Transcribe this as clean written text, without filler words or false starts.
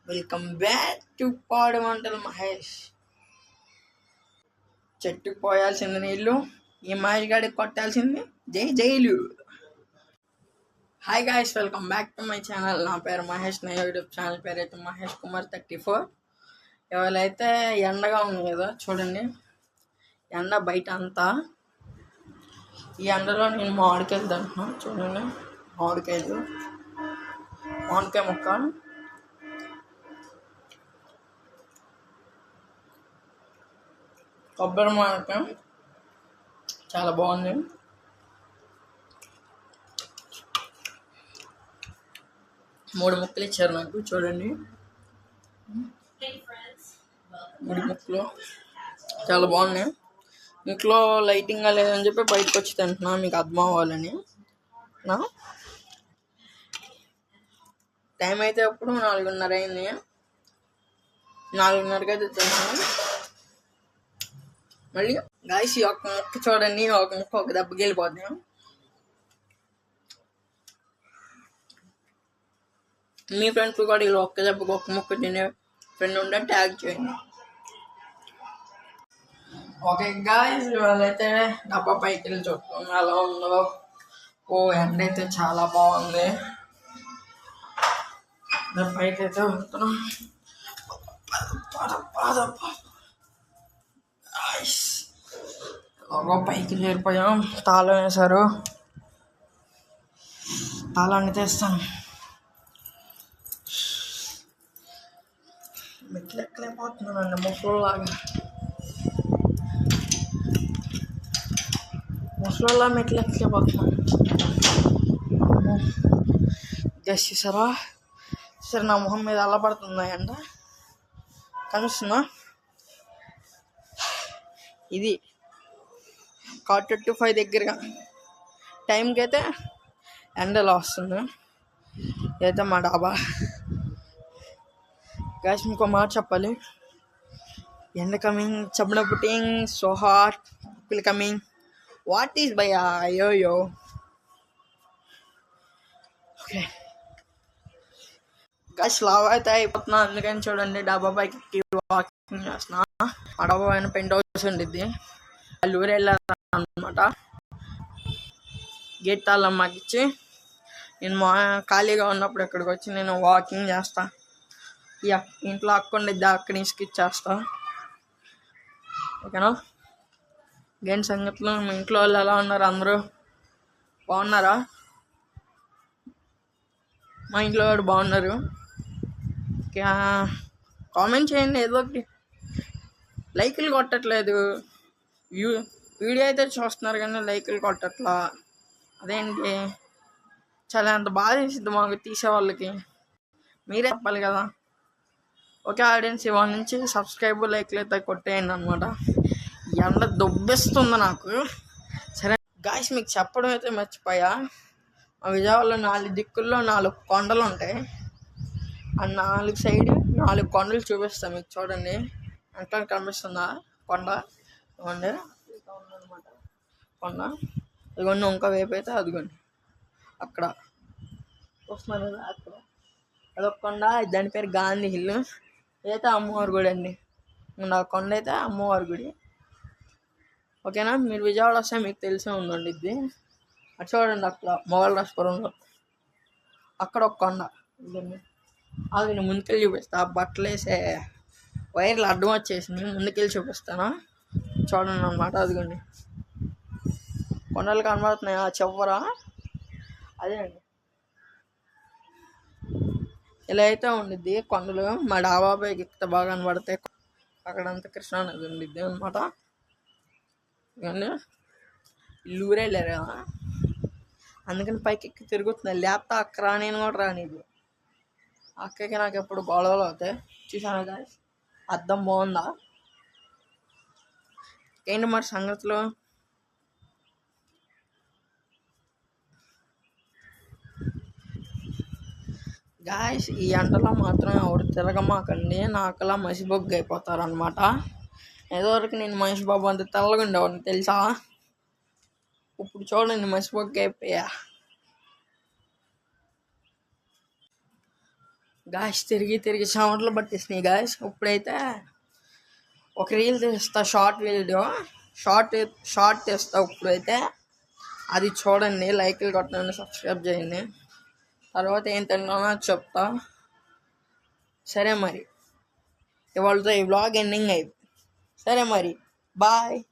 Welcome back to పాడు వంటలు మహేష్. చెట్టుకు పోయాల్సింది నీళ్ళు, ఈ మహేష్ గాడికి కొట్టాల్సింది jail. Hi guys, welcome back to my channel. నా పేరు మహేష్. నా యూట్యూబ్ ఛానల్ పేరు అయితే మహేష్ కుమార్ 34. ఎవరైతే ఎండగా ఉంది కదా చూడండి, ఎండ బయట అంతా. ఈ ఎండలో నేను మామిడికాయలు తింటున్నాను. చూడండి, మామిడికాయ ముక్క. కొబ్బరి మామిడికాయ చాలా బాగుంది. మూడు ముక్కలు ఇచ్చారు నాకు, చూడండి. 3 ముక్కలు చాలా బాగున్నాయి. ఇంట్లో లైటింగ్గా లేదని చెప్పి బయటకు వచ్చి తింటున్నా, మీకు అర్థం అవ్వాలని. నా టైం అయితే అప్పుడు 4:30 అయింది. 4:30కి అయితే తింటున్నాను. మళ్ళీ గాయస్, ఈ ఒక్క ముక్క చూడండి, ఒక ముక్క ఒక దెబ్బకి వెళ్ళిపోతాం. మీ ఫ్రెండ్స్ కూడా ఇలా ఒక్క దెబ్బకి ఒక్క ముక్క తినే ఫ్రెండ్ ఉంటే ట్యాగ్ చేయండి. ఓకే గాయస్, ఇవాళైతే డబ్బా పైకి వెళ్ళి చూస్తాం ఎలా ఉందో. ఎండ అయితే చాలా బాగుంది. పైకి అయితే ఉంటున్నాం. పైకి చేరిపోయాం. తాళం వేశారు, తాళాన్ని తెస్తాను. మెట్లు ఎక్కలేకపోతున్నానండి, ముసలోళ్ళ మెట్లు ఎక్కలేకపోతున్నాను. గెస్ట్ చేసారా? సరే, నా మొహం మీద అలా పడుతుందా అంట కనిపిస్తుందా? ఇది 4:45 దగ్గరగా టైంకి అయితే ఎండలో వస్తుంది. అయితే మా డాబా. గాయస్, ఇంకో మాట చెప్పాలి. ఎండ కమింగ్, చెమట putting, so hot, people coming. What is by అయ్యో. ఓకే గాయస్, లావ్ అయితే అయిపోతున్నా. అందుకని చూడండి, డాబా పైకి వాకింగ్ చేస్తున్నా. ఆ డాబా పైన పెంట్ హౌస్ ఉండిద్ది. వాళ్ళు ఊరు వెళ్ళారు అనమాట. గేట్ తాళం మాకు ఇచ్చి, నేను ఖాళీగా ఉన్నప్పుడు ఇక్కడికి వచ్చి నేను వాకింగ్ చేస్తా. ఇంట్లో అక్కుండిద్ది, అక్కడి నుంచి ఇచ్చేస్తా. ఓకేనా? గేమ్ సంగతులు. మీ ఇంట్లో వాళ్ళు ఎలా ఉన్నారు? అందరూ బాగున్నారా? మా ఇంట్లో వాడు బాగున్నారు. కామెంట్ చేయండి ఏదో ఒకటి. లైకులు కొట్టట్లేదు. వీడియో అయితే చూస్తున్నారు కానీ లైకులు కొట్టట్లా. అదేంటి? చాలా అంత బాధ వేసిద్ది మాకు తీసే వాళ్ళకి. మీరే చెప్పాలి కదా. ఓకే ఆడియన్స్, ఇవాళ నుంచి సబ్స్క్రైబ్ లైక్లు అయితే కొట్టేయండి అనమాట. ఎండ దొబ్బేస్తుంది నాకు. సరే గాయస్, మీకు చెప్పడం అయితే మర్చిపోయా. మా విజయవాడలో 4 దిక్కుల్లో 4 కొండలు ఉంటాయి. ఆ 4 సైడ్ 4 కొండలు చూపిస్తాను మీకు. చూడండి, ఎంత కనిపిస్తుందా కొండ? ఇవ్వండి, ఉందన్నమాట కొండ. అదిగోండి, ఇంకా వైపు అయితే అదిగోండి అక్కడ వస్తున్నారు కదా, అక్కడ అదొక కొండ. దాని పేరు గాంధీ హిల్. ఇదైతే అమ్మవారి గుడి అండి. ఆ కొండ అయితే అమ్మవారి గుడి. ఓకేనా? మీరు విజయవాడ వస్తే మీకు తెలిసే ఉందండి ఇది. అటు చూడండి, అక్కడ మొగలరాజపురంలో అక్కడ ఒక కొండ. అది ముందుకెళ్ళి చూపిస్తా. బట్టలు వేసే వైర్లు అడ్డం వచ్చేసింది, ముందుకెళ్ళి చూపిస్తాను. చూడండి అనమాట. అదిగోండి కొండలు కనబడుతున్నాయి ఆ చివర. అదే అండి, ఇలా అయితే ఉండిద్ది కొండలు. మా డాబా పైకి ఎక్కితే బాగా కనబడతాయి. అక్కడంతా కృష్ణానది ఉండిద్ది అనమాట. కానీ ఇల్లు ఊరే వెళ్ళారు కదా, అందుకని పైకి ఎక్కి తిరుగుతున్నాయి. లేకపోతే అక్క నేను కూడా రానిది. అక్కకి నాకు ఎప్పుడు గొడవలు అవుతాయి. చూసాను కదా, అద్దం బాగుందా? ఏంటి మరి సంగతులు? గాయస్, ఈ ఎండలో మాత్రం ఎవరు తిరగమాకండి. నాకలా మసిబొగ్గు అయిపోతారనమాట. ఏదోవరకు నేను మహేష్ బాబు అంత తెల్లగా ఉండేవాడిని తెలుసా. ఇప్పుడు చూడండి, మసిబొగ్గు అయిపోయా. గాయస్ తిరిగి తిరిగి చెమటలు పట్టేసినాయి గాయస్. ఇప్పుడైతే ఒక రీల్ తీస్తా, షార్ట్ వీడియో, షార్ట్ తీస్తా ఇప్పుడైతే. అది చూడండి, లైక్లు కొట్టండి, సబ్స్క్రైబ్ చేయండి. తర్వాత ఏం తింటానో చెప్తా. సరే మరి, ఇవాళతో ఈ వ్లాగ్ ఎండింగ్ అయిపోయింది. సరే మరి, బాయ్.